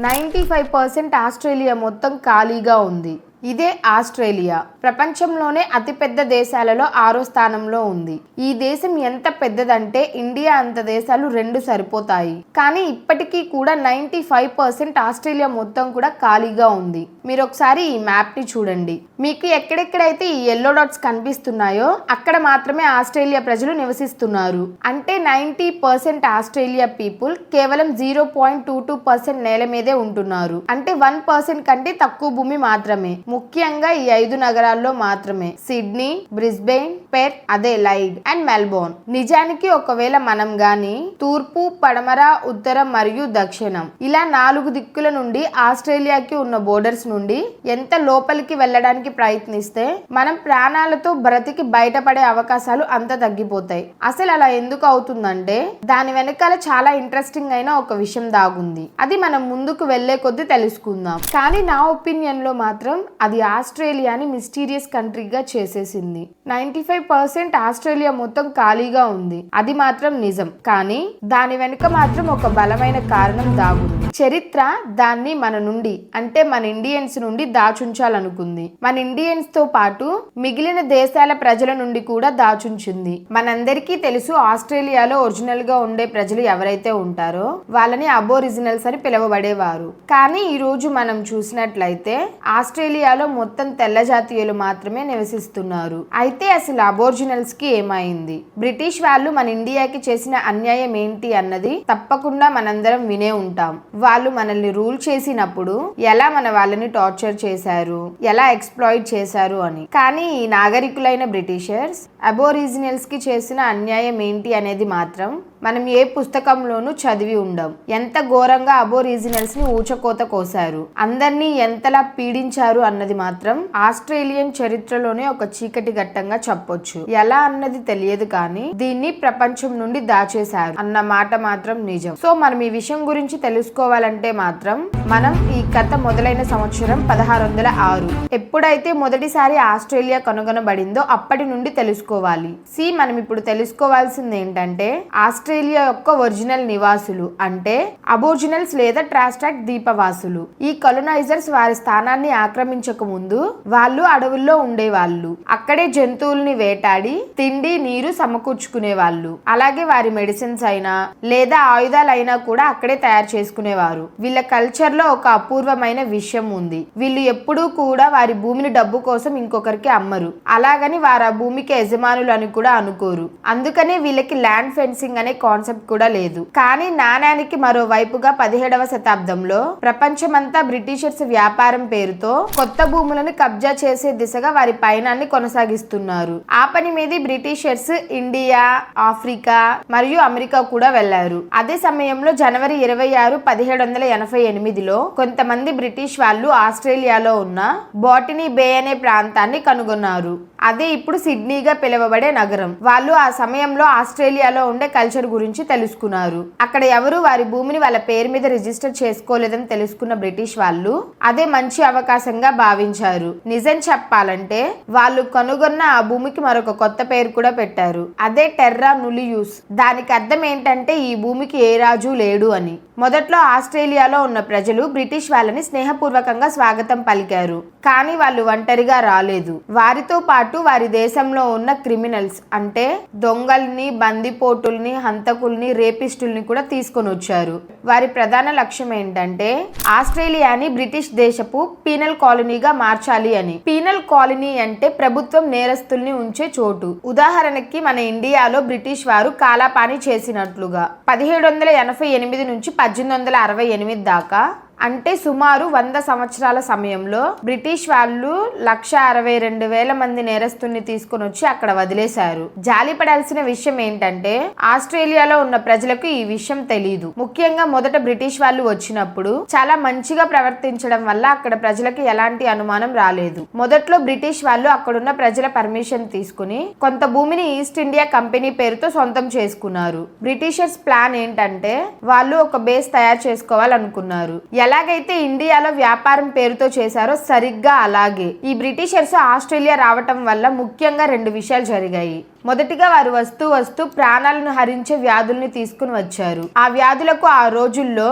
95% Australia మొత్తం ఖాళీగా ఉంది. ఇదే ఆస్ట్రేలియా ప్రపంచంలోనే అతిపెద్ద దేశాలలో 6వ స్థానంలో ఉంది. ఈ దేశం ఎంత పెద్దదంటే ఇండియా అంత దేశాలు 2 సరిపోతాయి. కానీ ఇప్పటికీ కూడా 95% ఆస్ట్రేలియా మొత్తం కూడా ఖాళీగా ఉంది. మీరు ఒకసారి ఈ మ్యాప్ ని చూడండి. మీకు ఎక్కడెక్కడైతే ఈ yellow డాట్స్ కనిపిస్తున్నాయో అక్కడ మాత్రమే ఆస్ట్రేలియా ప్రజలు నివసిస్తున్నారు. అంటే 90% ఆస్ట్రేలియా పీపుల్ కేవలం 0.22% నేల మీదే ఉంటున్నారు. అంటే 1% కంటే తక్కువ భూమి మాత్రమే. ముఖ్యంగా ఈ 5 నగరాల్లో మాత్రమే: Sydney, Brisbane, Perth, Adelaide and Melbourne. నిజానికి ఒకవేళ మనం గాని తూర్పు, పడమర, ఉత్తరం మరియు దక్షిణం ఇలా 4 దిక్కుల నుండి ఆస్ట్రేలియాకి ఉన్న బోర్డర్స్ నుండి ఎంత లోపలికి వెళ్ళడానికి ప్రయత్నిస్తే మనం ప్రాణాలతో బ్రతికి బయటపడే అవకాశాలు అంత తగ్గిపోతాయి. అసలు అలా ఎందుకు అవుతుందంటే దాని వెనకాల చాలా ఇంట్రెస్టింగ్ అయిన ఒక విషయం దాగుంది. అది మనం ముందుకు వెళ్లే కొద్దీ తెలుసుకుందాం. కానీ నా ఒపీనియన్ లో మాత్రం అది ఆస్ట్రేలియాని మిస్టీరియస్ కంట్రీగా చేసేసింది. 95% ఆస్ట్రేలియా మొత్తం ఖాళీగా ఉంది, అది మాత్రం నిజం. కానీ దాని వెనుక మాత్రం ఒక బలమైన కారణం దాగుంది. చరిత్ర దాన్ని మన నుండి, అంటే మన ఇండియన్స్ నుండి దాచుంచాలనుకుంది. మన ఇండియన్స్ తో పాటు మిగిలిన దేశాల ప్రజల నుండి కూడా దాచుంచింది. మనందరికీ తెలుసు, ఆస్ట్రేలియాలో ఒరిజినల్ గా ఉండే ప్రజలు ఎవరైతే ఉంటారో వాళ్ళని అబోరిజినల్స్ అని పిలువబడేవారు. కానీ ఈ రోజు మనం చూసినట్లయితే ఆస్ట్రేలియాలో మొత్తం తెల్ల జాతీయులు మాత్రమే నివసిస్తున్నారు. అయితే అసలు అబోరిజినల్స్ కి ఏమైంది? బ్రిటిష్ వాళ్ళు మన ఇండియాకి చేసిన అన్యాయం ఏంటి అన్నది తప్పకుండా మనందరం వినే ఉంటాం. వాళ్ళు మనల్ని రూల్ చేసినప్పుడు ఎలా మన వాళ్ళని టార్చర్ చేశారు, ఎలా ఎక్స్ప్లాయిట్ చేశారు అని. కానీ ఈ నాగరికులైన బ్రిటిషర్స్ అబోరిజినల్స్ కి చేసిన అన్యాయం ఏంటి అనేది మాత్రం మనం ఏ పుస్తకంలోనూ చదివి ఉండం. ఎంత ఘోరంగా అబోరిజినల్స్ ని ఊచకోత కోసారు, అందరినీ ఎంతలా పీడించారు అన్నది మాత్రం ఆస్ట్రేలియన్ చరిత్రలోనే ఒక చీకటి ఘట్టంగా చెప్పొచ్చు. ఎలా అన్నది తెలియదు కానీ దీన్ని ప్రపంచం నుండి దాచేశారు అన్న మాట మాత్రం నిజం. సో మనం ఈ విషయం గురించి తెలుసుకోవాలంటే మాత్రం మనం ఈ కథ మొదలైన సంవత్సరం 1606 ఎప్పుడైతే మొదటిసారి ఆస్ట్రేలియా కనుగొనబడిందో అప్పటి నుండి తెలుసుకోవాలి. మనం ఇప్పుడు తెలుసుకోవాల్సింది ఏంటంటే ఆస్ట్రేలియా యొక్క ఒరిజినల్ నివాసులు అంటే అబోరిజినల్స్ లేదా ట్రాస్టాక్ ద్వీపవాసులు. ఈ కొలనైజర్స్ వారి స్థానాన్ని ఆక్రమించక ముందు వాళ్ళు అడవుల్లో ఉండేవాళ్ళు. అక్కడే జంతువుల్ని వేటాడి తిండి నీరు సమకూర్చుకునే వాళ్ళు. అలాగే వారి మెడిసిన్స్ అయినా లేదా ఆయుధాలైనా కూడా అక్కడే తయారు చేసుకునేవారు. వీళ్ళ కల్చర్ లో ఒక అపూర్వమైన విషయం ఉంది. వీళ్ళు ఎప్పుడూ కూడా వారి భూమిని డబ్బు కోసం ఇంకొకరికి అమ్మరు. అలాగని వారు ఆ భూమికి యజమానులు అని కూడా అనుకోరు. అందుకనే వీళ్ళకి ల్యాండ్ ఫెన్సింగ్ అనే కాన్సెప్ట్ కూడా లేదు. కానీ నాణ్యానికి మరో వైపుగా 17వ శతాబ్దంలో ప్రపంచమంతా బ్రిటిషర్స్ వ్యాపారం పేరుతో కొత్త భూములను కబ్జా చేసే దిశగా వారి పయనాన్ని కొనసాగిస్తున్నారు. ఆ పని మీద బ్రిటిషర్స్ ఇండియా, ఆఫ్రికా మరియు అమెరికా కూడా వెళ్లారు. అదే సమయంలో జనవరి 26, 1788లో కొంతమంది బ్రిటిష్ వాళ్ళు ఆస్ట్రేలియాలో ఉన్న బాటనీ బే అనే ప్రాంతాన్ని కనుగొన్నారు. అదే ఇప్పుడు సిడ్నీగా పిలువబడే నగరం. వాళ్ళు ఆ సమయంలో ఆస్ట్రేలియాలో ఉండే కల్చర్ గురించి తెలుసుకున్నారు. అక్కడ ఎవరు వారి భూమిని వాళ్ళ పేరు మీద రిజిస్టర్ చేసుకోలేదని తెలుసుకున్న బ్రిటిష్ వాళ్ళు అదే మంచి అవకాశంగా భావించారు. నిజం చెప్పాలంటే వాళ్ళు కనుగొన్న ఆ భూమికి మరొక కొత్త పేరు కూడా పెట్టారు. అదే టెర్రా నులియూస్. దానికి అర్థం ఏంటంటే ఈ భూమికి ఏ రాజు లేడు అని. మొదట్లో ఆస్ట్రేలియాలో ఉన్న ప్రజలు బ్రిటిష్ వాళ్ళని స్నేహపూర్వకంగా స్వాగతం పలికారు. కానీ వాళ్ళు ఒంటరిగా రాలేదు. వారితో పాటు వారి దేశంలో ఉన్న క్రిమినల్స్ అంటే దొంగల్ని, బందిపోటుల్ని, హంతకుల్ని, రేపిస్టుల్ని కూడా తీసుకొని వచ్చారు. వారి ప్రధాన లక్ష్యం ఏంటంటే ఆస్ట్రేలియాని బ్రిటిష్ దేశపు పీనల్ కాలనీగా మార్చాలి అని. పీనల్ కాలనీ అంటే ప్రభుత్వం నేరస్తుల్ని ఉంచే చోటు. ఉదాహరణకి మన ఇండియాలో బ్రిటిష్ వారు కాలాపాని చేసినట్లుగా 1788 నుంచి 1868 దాకా అంటే సుమారు 100 సంవత్సరాల సమయంలో బ్రిటిష్ వాళ్ళు 162,000 మంది నేరస్తుల్ని తీసుకొని వచ్చి అక్కడ వదిలేశారు. జాలిపడాల్సిన విషయం ఏంటంటే ఆస్ట్రేలియాలో ఉన్న ప్రజలకు ఈ విషయం తెలియదు. ముఖ్యంగా మొదట బ్రిటిష్ వాళ్ళు వచ్చినప్పుడు చాలా మంచిగా ప్రవర్తించడం వల్ల అక్కడ ప్రజలకు ఎలాంటి అనుమానం రాలేదు. మొదట్లో బ్రిటిష్ వాళ్ళు అక్కడున్న ప్రజల పర్మిషన్ తీసుకుని కొంత భూమిని ఈస్ట్ ఇండియా కంపెనీ పేరుతో సొంతం చేసుకున్నారు. బ్రిటిషర్స్ ప్లాన్ ఏంటంటే వాళ్ళు ఒక బేస్ తయారు చేసుకోవాలనుకున్నారు. ఎలాగైతే ఇండియాలో వ్యాపారం పేరుతో చేశారో సరిగ్గా అలాగే ఈ బ్రిటిషర్స్ ఆస్ట్రేలియా రావటం వల్ల ముఖ్యంగా 2 విషయాలు జరిగాయి. మొదటిగా వారు వస్తూ ప్రాణాలను హరించే వ్యాధుల్ని తీసుకుని వచ్చారు. ఆ వ్యాధులకు ఆ రోజుల్లో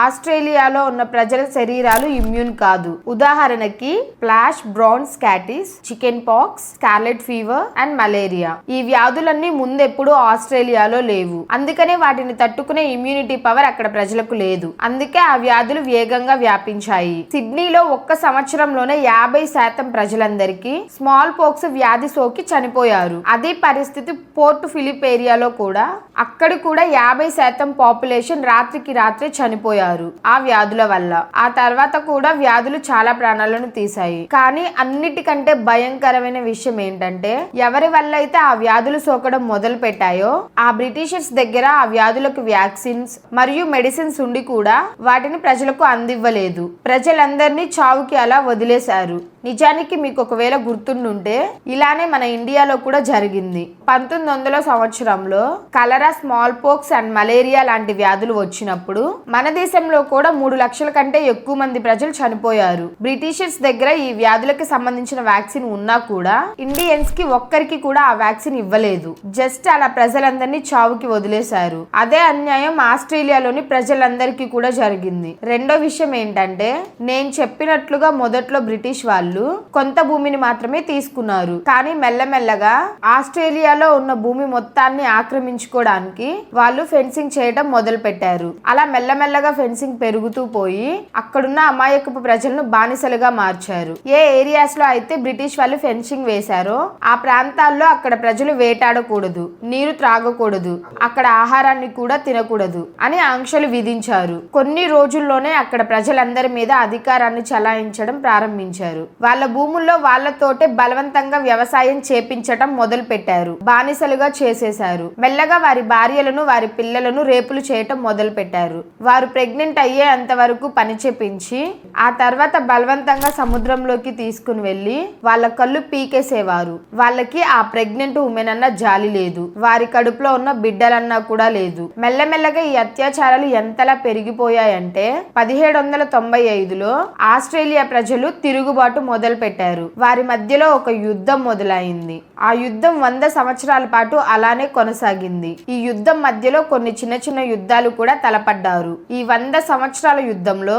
ఆస్ట్రేలియాలో ఉన్న ప్రజల శరీరాలు ఇమ్యూన్ కాదు. ఉదాహరణకి ప్లాష్ బ్రౌన్ స్కాటిస్, chicken pox, scarlet fever and malaria. ఈ వ్యాధులన్నీ ముందెప్పుడు ఆస్ట్రేలియాలో లేవు. అందుకనే వాటిని తట్టుకునే ఇమ్యూనిటీ పవర్ అక్కడ ప్రజలకు లేదు. అందుకే ఆ వ్యాధులు వేగంగా వ్యాపించాయి. సిడ్నీలో ఒక్క సంవత్సరంలోనే 50% ప్రజలందరికీ స్మాల్ పోక్స్ వ్యాధి సోకి చనిపోయారు. అదే పరిస్థితి పోర్ట్ ఫిలిప్ ఏరియాలో కూడా. అక్కడ కూడా 50% పాపులేషన్ రాత్రికి రాత్రే చనిపోయారు ఆ వ్యాధుల వల్ల. ఆ తర్వాత కూడా వ్యాధులు చాలా ప్రాణాలను తీశాయి. కానీ అన్నిటికంటే భయంకరమైన విషయం ఏంటంటే ఎవరి వల్ల అయితే ఆ వ్యాధులు సోకడం మొదలు పెట్టాయో ఆ బ్రిటిషర్స్ దగ్గర ఆ వ్యాధులకు వ్యాక్సిన్స్ మరియు మెడిసిన్స్ ఉండి కూడా వాటిని ప్రజలకు అందివ్వలేదు. ప్రజలందరినీ చావుకి అలా వదిలేశారు. నిజానికి మీకు ఒకవేళ గుర్తుండుంటే ఇలానే మన ఇండియాలో కూడా జరిగింది. 1900 సంవత్సరంలో కలరా, స్మాల్ పోక్స్ అండ్ మలేరియా లాంటి వ్యాధులు వచ్చినప్పుడు మన దేశంలో కూడా 3 లక్షల కంటే ఎక్కువ మంది ప్రజలు చనిపోయారు. బ్రిటిషర్స్ దగ్గర ఈ వ్యాధులకి సంబంధించిన వ్యాక్సిన్ ఉన్నా కూడా ఇండియన్స్ కి ఒక్కరికి కూడా ఆ వ్యాక్సిన్ ఇవ్వలేదు. జస్ట్ అలా ప్రజలందరినీ చావుకి వదిలేశారు. అదే అన్యాయం ఆస్ట్రేలియాలోని ప్రజలందరికీ కూడా జరిగింది. రెండో విషయం ఏంటంటే నేను చెప్పినట్లుగా మొదట్లో బ్రిటిష్ వాళ్ళు కొంత భూమిని మాత్రమే తీసుకున్నారు. కానీ మెల్లమెల్లగా ఆస్ట్రేలియాలో ఉన్న భూమి మొత్తాన్ని ఆక్రమించుకోవడానికి వాళ్ళు ఫెన్సింగ్ చేయడం మొదలు పెట్టారు. అలా మెల్లమెల్లగా ఫెన్సింగ్ పెరుగుతూ పోయి అక్కడున్న అమాయకపు ప్రజలను బానిసలుగా మార్చారు. ఏ ఏరియాస్ లో అయితే బ్రిటిష్ వాళ్ళు ఫెన్సింగ్ వేశారో ఆ ప్రాంతాల్లో అక్కడ ప్రజలు వేటాడకూడదు, నీరు త్రాగకూడదు, అక్కడ ఆహారాన్ని కూడా తినకూడదు అని ఆంక్షలు విధించారు. కొన్ని రోజుల్లోనే అక్కడ ప్రజలందరి మీద అధికారాన్ని చలాయించడం ప్రారంభించారు. వాళ్ళ భూముల్లో వాళ్ళతోటే బలవంతంగా వ్యవసాయం చేపించటం మొదలు పెట్టారు. బానిసలుగా చేసేశారు. మెల్లగా వారి భార్యలను, వారి పిల్లలను రేపులు చేయటం మొదలు పెట్టారు. వారు ప్రెగ్నెంట్ అయ్యే అంతవరకు పని చేపించి ఆ తర్వాత బలవంతంగా సముద్రంలోకి తీసుకుని వెళ్లి వాళ్ళ కళ్ళు పీకేసేవారు. వాళ్ళకి ఆ ప్రెగ్నెంట్ ఉమెన్ అన్న జాలి లేదు, వారి కడుపులో ఉన్న బిడ్డలన్నా కూడా లేదు. మెల్లమెల్లగా ఈ అత్యాచారాలు ఎంతలా పెరిగిపోయాయంటే 1795లో ఆస్ట్రేలియా ప్రజలు తిరుగుబాటు మొదలు పెట్టారు. వారి మధ్యలో ఒక యుద్ధం మొదలైంది. ఆ యుద్ధం 100 సంవత్సరాల పాటు అలానే కొనసాగింది. ఈ యుద్ధం మధ్యలో కొన్ని చిన్న చిన్న యుద్ధాలు కూడా తలపడ్డారు. ఈ 100 సంవత్సరాల యుద్ధంలో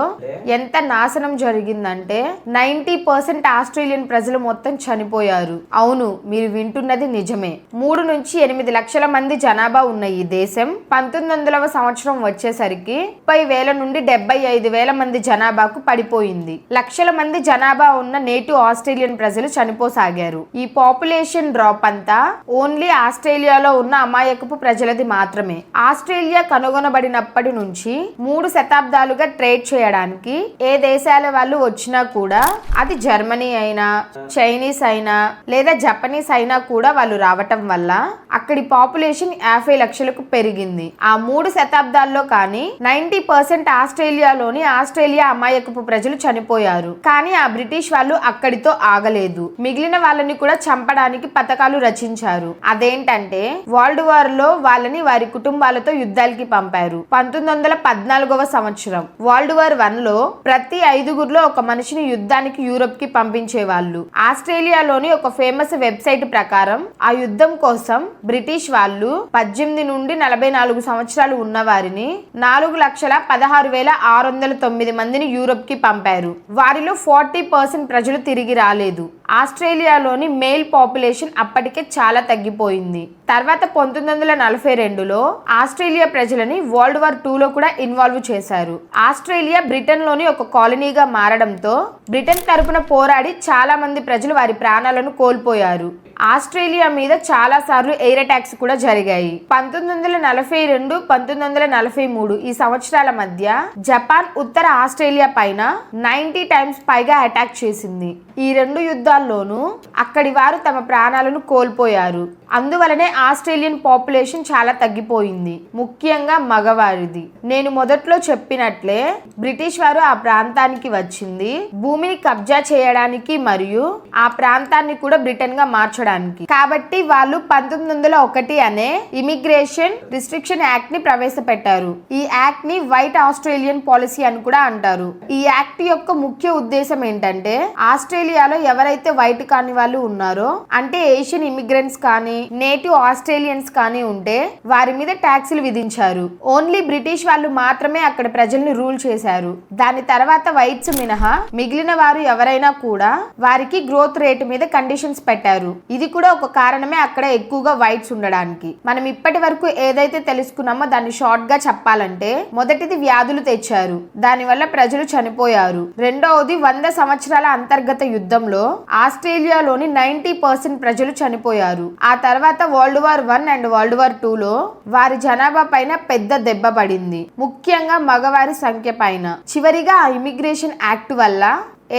ఎంత నాశనం జరిగిందంటే 90% ఆస్ట్రేలియన్ ప్రజలు మొత్తం చనిపోయారు. అవును, మీరు వింటున్నది నిజమే. 3 నుంచి 8 లక్షల మంది జనాభా ఉన్న ఈ దేశం 1900వ సంవత్సరం వచ్చేసరికి 30,000 నుండి 75,000 మంది జనాభాకు పడిపోయింది. లక్షల మంది జనాభా ఉన్న నేటివ్ ఆస్ట్రేలియన్ ప్రజలు చనిపోసాగారు. ఈ పాపులేషన్ డ్రాప్ అంతా ఓన్లీ ఆస్ట్రేలియాలో ఉన్న అమాయకపు ప్రజలది మాత్రమే. ఆస్ట్రేలియా కనుగొనబడినప్పటి నుంచి 3 శతాబ్దాలుగా ట్రేడ్ చేయడానికి ఏ దేశాల వాళ్ళు వచ్చినా కూడా, అది జర్మనీ అయినా, చైనీస్ అయినా లేదా జపనీస్ అయినా కూడా వాళ్ళు రావటం వల్ల అక్కడి పాపులేషన్ 50 లక్షలకు పెరిగింది. ఆ 3 శతాబ్దాల్లో కానీ 90% ఆస్ట్రేలియాలోని ఆస్ట్రేలియా అమాయకపు ప్రజలు చనిపోయారు. కానీ ఆ బ్రిటిష్ వాళ్ళు అక్కడితో ఆగలేదు. మిగిలిన వాళ్ళని కూడా చంపడానికి పథకాలు రచించారు. అదేంటంటే వరల్డ్ వార్ లో వాళ్ళని వారి కుటుంబాలతో యుద్ధాలకి పంపారు. 1914వ సంవత్సరం వరల్డ్ వార్ 1లో ప్రతి 5గురిలో ఒక మనిషిని యుద్ధానికి యూరోప్ కి పంపించేవాళ్ళు. ఆస్ట్రేలియాలోని ఒక ఫేమస్ వెబ్సైట్ ప్రకారం ఆ యుద్ధం కోసం బ్రిటిష్ వాళ్ళు 18 నుండి 44 సంవత్సరాలు ఉన్న వారిని 4,16,609 మందిని యూరోప్ కి పంపారు. వారిలో 40% ప్రజలు తిరిగి రాలేదు. ఆస్ట్రేలియాలోని మేల్ పాపులేషన్ అప్పటికే చాలా తగ్గిపోయింది. తర్వాత 1942లో ఆస్ట్రేలియా ప్రజలని వరల్డ్ వార్ 2లో కూడా ఇన్వాల్వ్ చేశారు. ఆస్ట్రేలియా బ్రిటన్ లోని ఒక కాలనీగా మారడంతో బ్రిటన్ తరపున పోరాడి చాలా మంది ప్రజలు వారి ప్రాణాలను కోల్పోయారు. ఆస్ట్రేలియా మీద చాలా సార్లు ఎయిర్ అటాక్స్ కూడా జరిగాయి. 1942, 1943 ఈ సంవత్సరాల మధ్య జపాన్ ఉత్తర ఆస్ట్రేలియా పైన 90 టైమ్స్ పైగా అటాక్ చేసింది. ఈ 2 యుద్ధాల్లోనూ అక్కడి వారు తమ ప్రాణాలను కోల్పోయారు. అందువలనే ఆస్ట్రేలియన్ పాపులేషన్ చాలా తగ్గిపోయింది, ముఖ్యంగా మగవారిది. నేను మొదట్లో చెప్పినట్లే బ్రిటిష్ వారు ఆ ప్రాంతానికి వచ్చింది భూమిని కబ్జా చేయడానికి మరియు ఆ ప్రాంతాన్ని కూడా బ్రిటన్ గా మార్చడానికి. కాబట్టి వాళ్ళు 1901 అనే ఇమిగ్రేషన్ రిస్ట్రిక్షన్ యాక్ట్ ని ప్రవేశపెట్టారు. ఈ యాక్ట్ ని వైట్ ఆస్ట్రేలియన్ పాలసీ అని కూడా అంటారు. ఈ యాక్ట్ యొక్క ముఖ్య ఉద్దేశం ఏంటంటే ఆస్ట్రేలియాలో ఎవరైతే వైట్ కాని వాళ్ళు ఉన్నారో, అంటే ఏషియన్ ఇమిగ్రెంట్స్ కానీ నేటివ్ ఆస్ట్రేలియన్స్ కానీ ఉంటే వారి మీద ట్యాక్సులు విధించారు. ఓన్లీ బ్రిటిష్ వాళ్ళు మాత్రమే అక్కడ ప్రజల్ని రూల్ చేశారు. దాని తర్వాత వైట్స్ మినహా మిగిలిన వారు ఎవరైనా కూడా వారికి గ్రోత్ రేట్ మీద కండిషన్స్ పెట్టారు. ఇది కూడా ఒక కారణమే అక్కడ ఎక్కువగా వైట్స్ ఉండడానికి. మనం ఇప్పటి వరకు ఏదైతే తెలుసుకున్నామో దాన్ని షార్ట్ గా చెప్పాలంటే, మొదటిది వ్యాధులు తెచ్చారు, దానివల్ల ప్రజలు చనిపోయారు. రెండవది 100 సంవత్సరాల అంతర్గత యుద్ధంలో ఆస్ట్రేలియాలోని 90% ప్రజలు చనిపోయారు. ఆ తర్వాత world war 1 and world war 2లో వారి జనాభా పైన పెద్ద దెబ్బ పడింది, ముఖ్యంగా మగవారి సంఖ్య పైన. చివరిగా ఆ ఇమిగ్రేషన్ యాక్ట్ వల్ల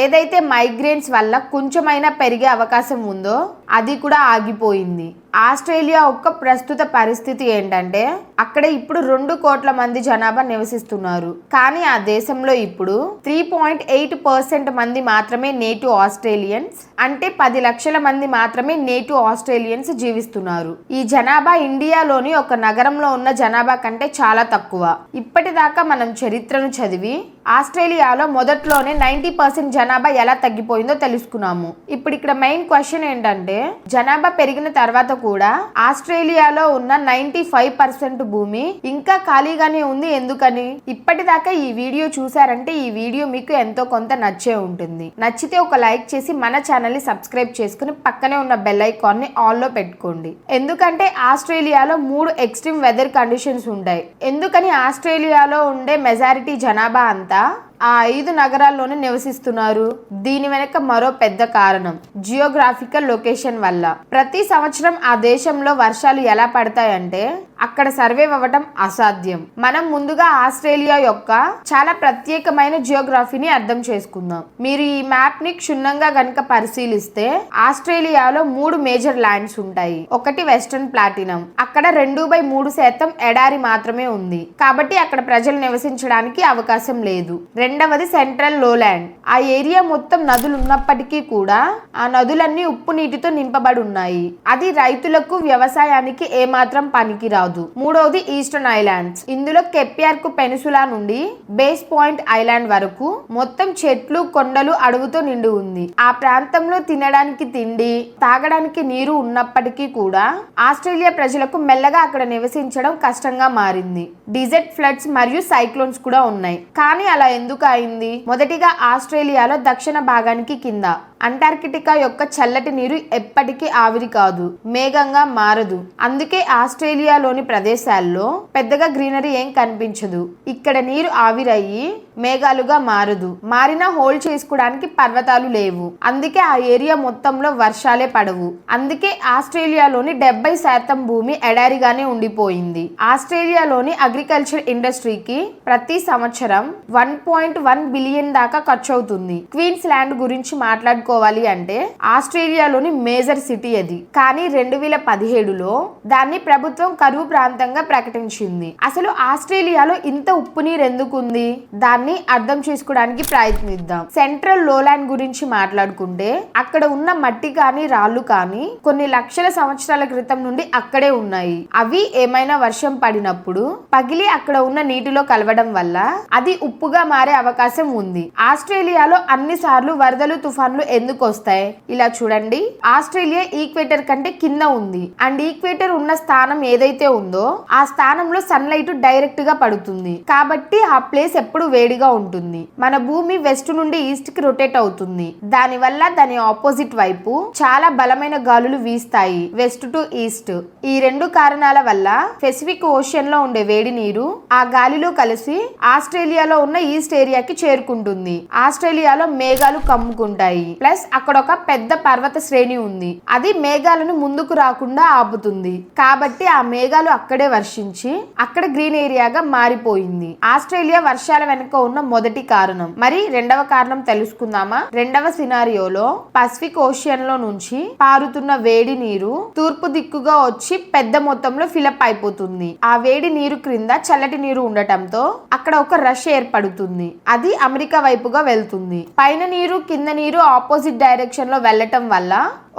ఏదైతే మైగ్రెంట్స్ వల్ల కొంచెమైనా పెరిగే అవకాశం ఉందో అది కూడా ఆగిపోయింది. ఆస్ట్రేలియా యొక్క ప్రస్తుత పరిస్థితి ఏంటంటే, అక్కడ ఇప్పుడు 2 కోట్ల మంది జనాభా నివసిస్తున్నారు. కానీ ఆ దేశంలో ఇప్పుడు 3.8% మంది మాత్రమే నేటివ్ ఆస్ట్రేలియన్స్, అంటే 10 లక్షల మంది మాత్రమే నేటివ్ ఆస్ట్రేలియన్స్ జీవిస్తున్నారు. ఈ జనాభా ఇండియాలోని ఒక నగరంలో ఉన్న జనాభా కంటే చాలా తక్కువ. ఇప్పటిదాకా మనం చరిత్రను చదివి ఆస్ట్రేలియాలో మొదట్లోనే 90% జనాభా ఎలా తగ్గిపోయిందో తెలుసుకున్నాము. ఇప్పుడు ఇక్కడ మెయిన్ క్వశ్చన్ ఏంటంటే, జనాభా పెరిగిన తర్వాత కూడా ఆస్ట్రేలియాలో ఉన్న 95% భూమి ఇంకా ఖాళీగానే ఉంది. ఎందుకని? ఇప్పటిదాకా ఈ వీడియో చూసారంటే ఈ వీడియో మీకు ఎంతో కొంత నచ్చే ఉంటుంది. నచ్చితే ఒక లైక్ చేసి మన ఛానల్ ని సబ్స్క్రైబ్ చేసుకుని పక్కనే ఉన్న బెల్ ఐకాన్ ని ఆల్ లో పెట్టుకోండి. ఎందుకంటే ఆస్ట్రేలియాలో 3 ఎక్స్ట్రీమ్ వెదర్ కండిషన్స్ ఉంటాయి. ఎందుకని ఆస్ట్రేలియాలో ఉండే మెజారిటీ జనాభా అంతా ఆ 5 నగరాల్లోనే నివసిస్తున్నారు? దీని వెనక మరో పెద్ద కారణం జియోగ్రాఫికల్ లొకేషన్ వల్ల. ప్రతి సంవత్సరం ఆ దేశంలో వర్షాలు ఎలా పడతాయంటే అక్కడ సర్వే అవ్వటం అసాధ్యం. మనం ముందుగా ఆస్ట్రేలియా యొక్క చాలా ప్రత్యేకమైన జియోగ్రఫీని అర్థం చేసుకుందాం. మీరు ఈ మ్యాప్ ని క్షుణ్ణంగా గనుక పరిశీలిస్తే ఆస్ట్రేలియాలో 3 మేజర్ ల్యాండ్స్ ఉంటాయి. ఒకటి వెస్టర్న్ ప్లాటినం, అక్కడ 2/3% ఎడారి మాత్రమే ఉంది, కాబట్టి అక్కడ ప్రజలు నివసించడానికి అవకాశం లేదు. రెండవది సెంట్రల్ లోలాండ్, ఆ ఏరియా మొత్తం నదులు ఉన్నప్పటికీ కూడా ఆ నదులన్నీ ఉప్పు నీటితో నింపబడి ఉన్నాయి. అది రైతులకు వ్యవసాయానికి ఏమాత్రం పనికిరాదు. మూడవది ఈస్టర్న్ ఐలాండ్స్, ఇందులో కెప్యార్కు పెనిసులా నుండి బేస్ పాయింట్ ఐలాండ్ వరకు మొత్తం చెట్లు, కొండలు, అడవుతో నిండి ఉంది. ఆ ప్రాంతంలో తినడానికి తిండి, తాగడానికి నీరు ఉన్నప్పటికీ కూడా ఆస్ట్రేలియా ప్రజలకు మెల్లగా అక్కడ నివసించడం కష్టంగా మారింది. డిజర్ట్ ఫ్లడ్స్ మరియు సైక్లోన్స్ కూడా ఉన్నాయి. కానీ అలా ఎందుకు అయింది? మొదటిగా ఆస్ట్రేలియాలో దక్షిణ భాగానికి కింద అంటార్కిటికా యొక్క చల్లటి నీరు ఎప్పటికీ ఆవిరి కాదు, మేఘంగా మారదు. అందుకే ఆస్ట్రేలియాలోని ప్రదేశాల్లో పెద్దగా గ్రీనరీ ఏం కనిపించదు. ఇక్కడ నీరు ఆవిరయ్యి మేఘాలుగా మారదు. మారినా హోల్డ్ చేసుకోవడానికి పర్వతాలు లేవు. అందుకే ఆ ఏరియా మొత్తంలో వర్షాలే పడవు. అందుకే ఆస్ట్రేలియాలోని 70% భూమి ఎడారిగానే ఉండిపోయింది. ఆస్ట్రేలియాలోని అగ్రికల్చర్ ఇండస్ట్రీకి ప్రతి సంవత్సరం 1.1 బిలియన్ దాకా ఖర్చు అవుతుంది. క్వీన్స్ ల్యాండ్ గురించి మాట్లాడుకోవాలి అంటే ఆస్ట్రేలియాలోని మేజర్ సిటీ అది. కానీ 2017లో దాన్ని ప్రభుత్వం కరువు ప్రాంతంగా ప్రకటించింది. అసలు ఆస్ట్రేలియాలో ఇంత ఉప్పు నీరు ఎందుకుంది? దాన్ని అర్థం చేసుకోవడానికి ప్రయత్నిద్దాం. సెంట్రల్ లోలాండ్ గురించి మాట్లాడుకుంటే అక్కడ ఉన్న మట్టి కానీ రాళ్లు కానీ కొన్ని లక్షల సంవత్సరాల క్రితం నుండి అక్కడే ఉన్నాయి. అవి ఏమైనా వర్షం పడినప్పుడు పగిలి అక్కడ ఉన్న నీటిలో కలవడం వల్ల అది ఉప్పుగా మారే అవకాశం ఉంది. ఆస్ట్రేలియాలో అన్ని సార్లు వరదలు, తుఫాన్లు ఎందుకు వస్తాయి? ఇలా చూడండి, ఆస్ట్రేలియా ఈక్వేటర్ కంటే కింద ఉంది అండ్ ఈక్వేటర్ ఉన్న స్థానం ఏదైతే ఉందో ఆ స్థానంలో సన్లైట్ డైరెక్ట్ గా పడుతుంది. కాబట్టి ఆ ప్లేస్ ఎప్పుడు వేడిగా ఉంటుంది. మన భూమి వెస్ట్ నుండి ఈస్ట్ కి రొటేట్ అవుతుంది. దాని వల్ల దాని ఆపోజిట్ వైపు చాలా బలమైన గాలులు వీస్తాయి, వెస్ట్ టు ఈస్ట్. ఈ 2 కారణాల వల్ల పెసిఫిక్ ఓషన్ లో ఉండే వేడి నీరు ఆ గాలిలో కలిసి ఆస్ట్రేలియాలో ఉన్న ఈస్ట్ ఏరియాకి చేరుకుంటుంది. ఆస్ట్రేలియాలో మేఘాలు కమ్ముకుంటాయి. ప్లస్ అక్కడ ఒక పెద్ద పర్వత శ్రేణి ఉంది, అది మేఘాలను ముందుకు రాకుండా ఆపుతుంది. కాబట్టి ఆ మేఘాలు అక్కడే వర్షించి అక్కడ గ్రీన్ ఏరియాగా మారిపోయింది. ఆస్ట్రేలియా వర్షాల వెనుక ఉన్న మొదటి కారణం. మరి రెండవ కారణం తెలుసుకుందామా? రెండవ సినారియోలో పసిఫిక్ ఓషియన్ లో నుంచి పారుతున్న వేడి నీరు తూర్పు దిక్కుగా వచ్చి పెద్ద మొత్తంలో ఫిలప్ అయిపోతుంది. ఆ వేడి నీరు క్రింద చల్లటి నీరు ఉండటంతో అక్కడ ఒక రష్ ఏర్పడుతుంది. అది అమెరికా వైపుగా వెళ్తుంది. పైన నీరు కింద నీరు ఆపోజిట్ డైరెక్షన్ లో వెళ్ళటం వల్ల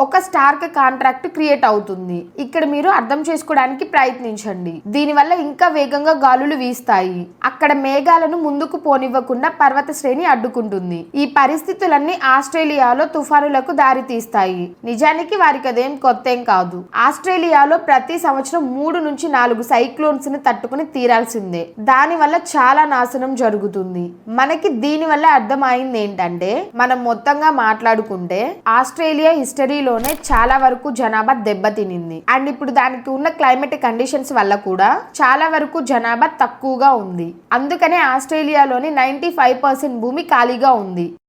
ఒక స్టార్క్ కాంట్రాక్ట్ క్రియేట్ అవుతుంది. ఇక్కడ మీరు అర్థం చేసుకోవడానికి ప్రయత్నించండి. దీనివల్ల ఇంకా వేగంగా గాలులు వీస్తాయి. అక్కడ మేఘాలను ముందుకు పోనివ్వకుండా పర్వత శ్రేణి అడ్డుకుంటుంది. ఈ పరిస్థితులన్నీ ఆస్ట్రేలియాలో తుఫానులకు దారి తీస్తాయి. నిజానికి వారికి అదేం కొత్తేం కాదు. ఆస్ట్రేలియాలో ప్రతి సంవత్సరం 3 నుంచి 4 సైక్లోన్స్ ని తట్టుకుని తీరాల్సిందే. దాని వల్ల చాలా నాశనం జరుగుతుంది. మనకి దీని వల్ల అర్థమైంది ఏంటంటే, మనం మొత్తంగా మాట్లాడుకుంటే ఆస్ట్రేలియా హిస్టరీలోనే చాలా వరకు జనాభా దెబ్బతినింది. అండ్ ఇప్పుడు దానికి ఉన్న క్లైమేట్ కండిషన్స్ వల్ల కూడా చాలా వరకు జనాభా తక్కువగా ఉంది. అందుకనే ఆస్ట్రేలియాలోని 95% భూమి ఖాళీగా ఉంది.